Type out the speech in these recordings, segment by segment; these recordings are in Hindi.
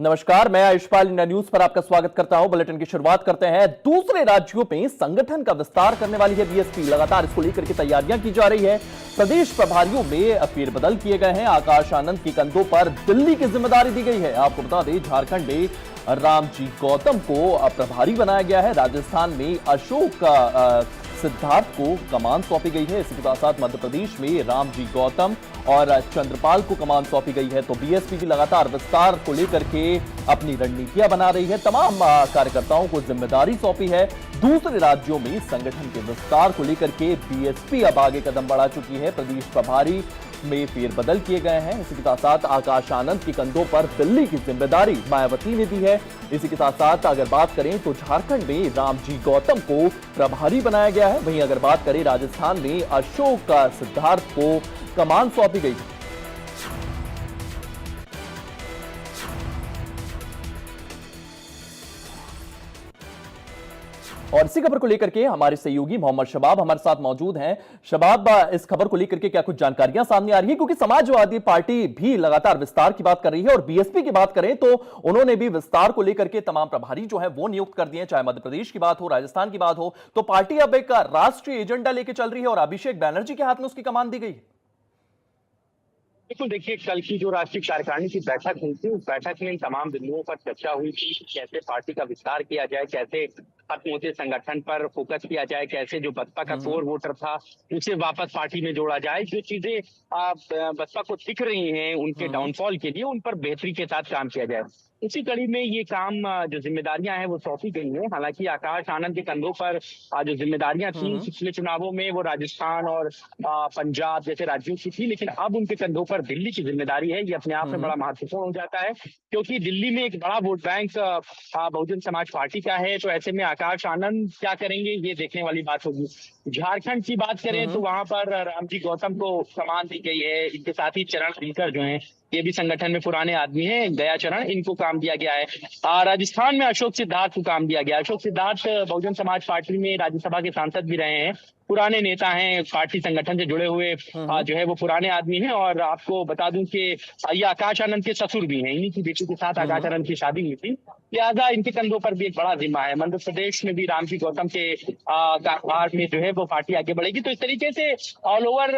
नमस्कार, मैं आयुष्पाल इंडिया न्यूज पर आपका स्वागत करता हूं। बुलेटिन की शुरुआत करते हैं। दूसरे राज्यों में संगठन का विस्तार करने वाली है बीएसपी। लगातार इसको लेकर के तैयारियां की जा रही है। प्रदेश प्रभारियों में फेरबदल किए गए हैं। आकाश आनंद के कंधों पर दिल्ली की जिम्मेदारी दी गई है। आपको बता दें, झारखंड में रामजी गौतम को प्रभारी बनाया गया है। राजस्थान में अशोक सिद्धार्थ को कमान सौंपी गई है। इसी के साथ साथ मध्य प्रदेश में रामजी गौतम और चंद्रपाल को कमान सौंपी गई है। तो बीएसपी भी लगातार विस्तार को लेकर के अपनी रणनीतियां बना रही है। तमाम कार्यकर्ताओं को जिम्मेदारी सौंपी है। दूसरे राज्यों में संगठन के विस्तार को लेकर के बीएसपी अब आगे कदम बढ़ा चुकी है। प्रदेश प्रभारी में फेरबदल किए गए हैं। इसी के साथ साथ आकाश आनंद के कंधों पर दिल्ली की जिम्मेदारी मायावती ने दी है। इसी के साथ साथ अगर बात करें तो झारखंड में रामजी गौतम को प्रभारी बनाया गया है। वहीं अगर बात करें राजस्थान में अशोक सिद्धार्थ को कमान सौंपी गई है। और इसी खबर को लेकर के हमारे सहयोगी मोहम्मद शबाब हमारे साथ मौजूद हैं। शबाब, इस खबर को लेकर के क्या कुछ जानकारियां सामने आ रही है? क्योंकि समाजवादी पार्टी भी लगातार विस्तार की बात कर रही है और बीएसपी की बात करें तो उन्होंने भी विस्तार को लेकर के तमाम प्रभारी जो है वो नियुक्त कर दिए। चाहे मध्य प्रदेश की बात हो, राजस्थान की बात हो, तो पार्टी अब एक राष्ट्रीय एजेंडा लेकर चल रही है और अभिषेक बैनर्जी के हाथ में उसकी कमान दी गई है। बिल्कुल, देखिए, कल की जो राष्ट्रीय कार्यकारिणी की बैठक हुई थी, उस बैठक में इन तमाम बिंदुओं पर चर्चा हुई थी कि कैसे पार्टी का विस्तार किया जाए, कैसे खत्म होते संगठन पर फोकस किया जाए, कैसे जो बसपा का कोर वोटर था उसे वापस पार्टी में जोड़ा जाए। जो चीजें बसपा को दिख रही हैं उनके डाउनफॉल के लिए, उन पर बेहतरी के साथ काम किया जाए। उसी कड़ी में ये काम, जो जिम्मेदारियां हैं वो सौंपी गई हैं। हालांकि आकाश आनंद के कंधों पर जो जिम्मेदारियां थी पिछले चुनावों में वो राजस्थान और पंजाब जैसे राज्यों की थी, लेकिन अब उनके कंधों पर दिल्ली की जिम्मेदारी है। ये अपने आप में बड़ा महत्वपूर्ण हो जाता है, क्योंकि दिल्ली में एक बड़ा vote bank Bahujan Samaj party का है। तो ऐसे में आकाश आनंद क्या करेंगे, ये देखने वाली बात होगी। झारखंड की बात करें तो वहां पर रामजी गौतम को कमान दी गई है। इनके साथ ही चरण दिनकर जो हैं, ये भी संगठन में पुराने आदमी हैं, गया चरण, इनको काम दिया गया है। राजस्थान में अशोक सिद्धार्थ को काम दिया गया। अशोक सिद्धार्थ बहुजन समाज पार्टी में राज्यसभा के सांसद भी रहे हैं, पुराने नेता हैं, पार्टी संगठन से जुड़े हुए जो है वो पुराने आदमी हैं। और आपको बता दूं कि ये आकाश आनंद के ससुर भी हैं। इन्हीं की बेटी के साथ आकाश आनंद की शादी हुई थी, लिहाजा इनके कंधों पर भी एक बड़ा जिम्मा है। मध्य प्रदेश में भी रामजी गौतम के कारभार में जो है वो पार्टी आगे बढ़ेगी। तो इस तरीके से ऑल ओवर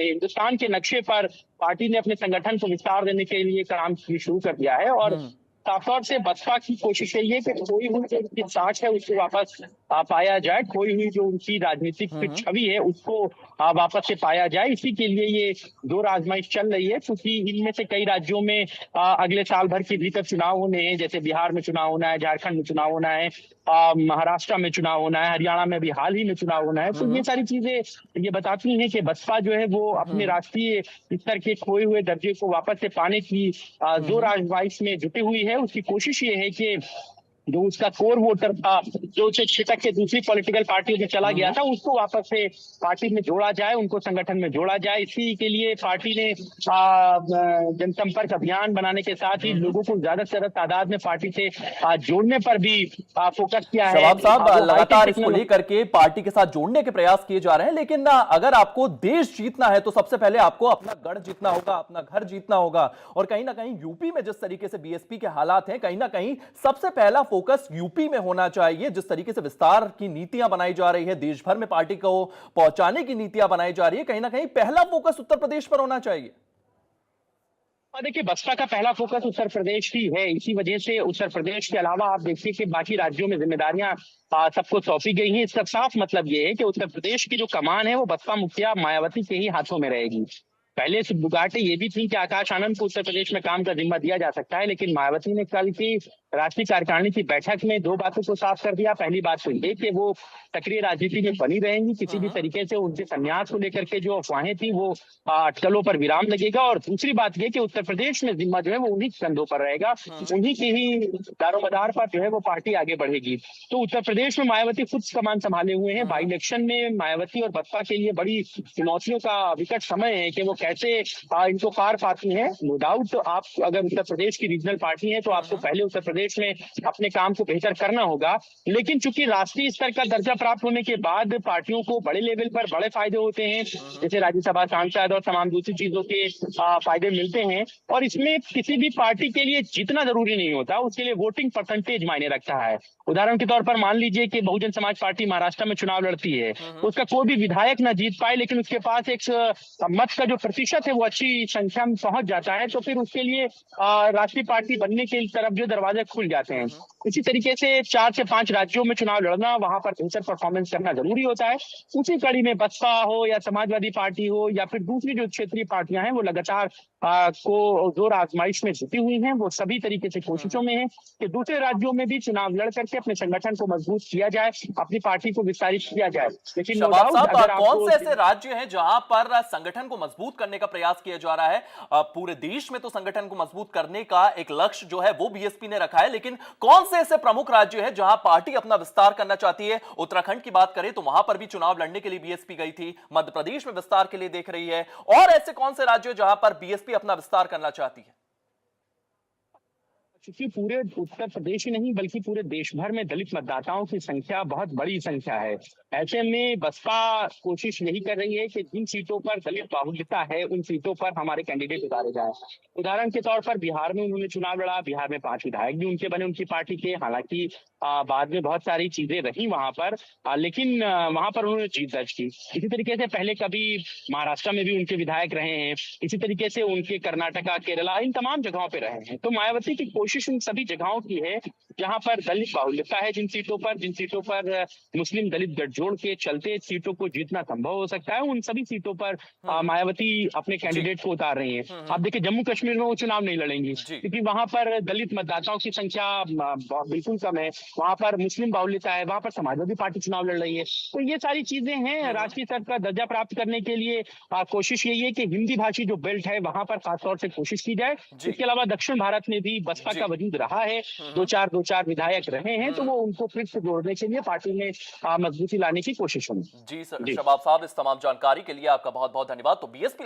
हिंदुस्तान के नक्शे पर पार्टी ने अपने संगठन को विस्तार देने के लिए काम शुरू कर दिया है। और साफ तौर से बसपा की कोशिश यही है कि खोई हुई जो उनकी साख है उसको वापस पाया जाए, खोई हुई जो उनकी राजनीतिक छवि है उसको वापस से पाया जाए। इसी के लिए ये दो आजमाइश चल रही है, क्योंकि इनमें से कई राज्यों में अगले साल भर के भीतर चुनाव होने हैं। जैसे बिहार में चुनाव होना है, झारखंड में चुनाव होना है, महाराष्ट्र में चुनाव होना है, हरियाणा में भी हाल ही में चुनाव होना है। तो ये सारी चीजें ये बताती हैं कि बसपा जो है वो अपने राष्ट्रीय स्तर के खोए हुए दर्जे को वापस से पाने की जोर आजमाइश में जुटी हुई है। उसकी कोशिश ये है कि जो उसका कोर वोटर था, जो उसे छिटक के दूसरी पॉलिटिकल पार्टियों में चला गया था, उसको वापस से पार्टी में जोड़ा जाए, उनको संगठन में जोड़ा जाए। इसी के लिए पार्टी ने जनसंपर्क अभियान बनाने के साथ ही लोगों को ज्यादा से ज्यादा तादाद में पार्टी से जोड़ने पर भी फोकस किया है। शबाब साहब, लगातार इसको लेकर के पार्टी के साथ जोड़ने के प्रयास किए जा रहे हैं, लेकिन अगर आपको देश जीतना है तो सबसे पहले आपको अपना गढ़ जीतना होगा, अपना घर जीतना होगा। और कहीं ना कहीं यूपी में जिस तरीके से बीएसपी के हालात हैं, कहीं ना कहीं सबसे पहला फोकस यूपी में होना चाहिए। जिस तरीके से विस्तार की नीतियां बनाई जा रही है, देश भर में पार्टी को पहुंचाने की नीतियां बनाई जा रही है, कहीं ना कहीं पहला फोकस उत्तर प्रदेश पर होना चाहिए। देखिए, बसपा का पहला फोकस उत्तर प्रदेश ही है। इसी वजह से उत्तर प्रदेश के अलावा आप देखिए कि बाकी राज्यों में जिम्मेदारियां सबको सौंपी गई हैं। इसका साफ मतलब ये है कि उत्तर प्रदेश की जो कमान है वो बसपा मुखिया मायावती के ही हाथों में रहेगी। पहले से बुगाटे ये भी थी कि आकाश आनंद को उत्तर प्रदेश में काम का जिम्मा दिया जा सकता है, लेकिन मायावती ने कल की राष्ट्रीय कार्यकारिणी की बैठक में दो बातों को साफ कर दिया। पहली बात तो ये कि वो सक्रिय राजनीति में बनी रहेंगी, किसी भी तरीके से उनके संन्यास को लेकर के जो अफवाहें थी वो अटकलों पर विराम लगेगा। और दूसरी बात ये कि उत्तर प्रदेश में जिम्मा जो है वो उन्हीं कंधों पर रहेगा, उन्हीं के ही दारोमदार पर जो है वो पार्टी आगे बढ़ेगी। तो उत्तर प्रदेश में मायावती खुद कमान संभाले हुए हैं। बाई इलेक्शन में मायावती और बसपा के लिए बड़ी चुनौतियों का विकट समय है कि वो कैसे इनको पार पाती हैं। नो डाउट आप अगर उत्तर प्रदेश की रीजनल पार्टी है तो आपको पहले उत्तर प्रदेश प्रदेश में अपने काम को बेहतर करना होगा। लेकिन चूंकि राष्ट्रीय स्तर का दर्जा प्राप्त होने के बाद पार्टियों को बड़े लेवल पर बड़े फायदे होते हैं, जैसे राज्यसभा सांसद और तमाम दूसरी चीजों के फायदे मिलते हैं। और इसमें किसी भी पार्टी के लिए जीतना जरूरी नहीं होता, उसके लिए वोटिंग परसेंटेज मायने रखता है। उदाहरण के तौर पर मान लीजिए कि बहुजन समाज पार्टी महाराष्ट्र में चुनाव लड़ती है, उसका कोई भी विधायक ना जीत पाए, लेकिन उसके पास एक मत का जो प्रतिशत है वो अच्छी संख्या में पहुंच जाता है, तो फिर उसके लिए राष्ट्रीय पार्टी बनने की तरफ जो दरवाजे खुल जाते हैं। इसी तरीके से 4 से 5 राज्यों में चुनाव लड़ना, वहां पर बेहतर परफॉर्मेंस करना जरूरी होता है। उसी कड़ी में बसपा हो या समाजवादी पार्टी हो या फिर दूसरी जो क्षेत्रीय पार्टियां हैं, वो लगातार को जोर आजमाइश में जुटी हुई हैं। वो सभी तरीके से कोशिशों में है कि दूसरे राज्यों में भी चुनाव लड़ करके अपने संगठन को मजबूत किया जाए, अपनी पार्टी को विस्तारित किया जाए। लेकिन नो शबाब डाउट, साहब, अगर कौन से ऐसे राज्य हैं जहां पर संगठन को मजबूत करने का प्रयास किया जा रहा है? पूरे देश में तो संगठन को मजबूत करने का एक लक्ष्य जो है वो बीएसपी ने रखा है, लेकिन कौन से ऐसे प्रमुख राज्य हैं जहां पार्टी अपना विस्तार करना चाहती है? उत्तराखंड की बात करें तो वहां पर भी चुनाव लड़ने के लिए बीएसपी गई थी, मध्य प्रदेश में विस्तार के लिए देख रही है, और ऐसे कौन से राज्य जहां पर बीएसपी अपना विस्तार करना चाहती है? क्योंकि पूरे उत्तर प्रदेश ही नहीं बल्कि पूरे देश भर में दलित मतदाताओं की संख्या बहुत बड़ी संख्या है। ऐसे में बसपा कोशिश यही कर रही है कि जिन सीटों पर दलित बाहुल्यता है उन सीटों पर हमारे कैंडिडेट उतारे जाए। उदाहरण के तौर पर बिहार में उन्होंने चुनाव लड़ा, बिहार में 5 विधायक भी उनके बने उनकी पार्टी के। हालांकि बाद में बहुत सारी चीजें रही वहां पर, लेकिन वहां पर उन्होंने जीत दर्ज की। इसी तरीके से पहले कभी महाराष्ट्र में भी उनके विधायक रहे हैं, इसी तरीके से उनके कर्नाटका, केरला, इन तमाम जगहों पे रहे हैं। तो मायावती की कोशिश उन सभी जगहों की है जहां पर दलित बाहुल्यता है, जिन सीटों पर मुस्लिम दलित गठजोड़ के चलते सीटों को जीतना संभव हो सकता है, उन सभी सीटों पर मायावती अपने कैंडिडेट को उतार रही है। आप देखिए जम्मू कश्मीर में वो चुनाव नहीं लड़ेंगी क्योंकि वहां पर दलित मतदाताओं की संख्या बिल्कुल कम है, वहां पर मुस्लिम बाहुल्यता है, वहां पर समाजवादी पार्टी चुनाव लड़ रही है। तो ये सारी चीजें हैं। राष्ट्रीय स्तर का दर्जा प्राप्त करने के लिए कोशिश यही है कि हिंदी भाषी जो बेल्ट है वहां पर खासतौर से कोशिश की जाए। इसके अलावा दक्षिण भारत में भी बसपा का वजूद रहा है, दो चार विधायक रहे हैं, तो वो उनको फिर से जोड़ने के लिए पार्टी में मजबूती लाने की कोशिश होगी। जी सर, शबाब साहब, इस तमाम जानकारी के लिए आपका बहुत बहुत धन्यवाद। तो बीएसपी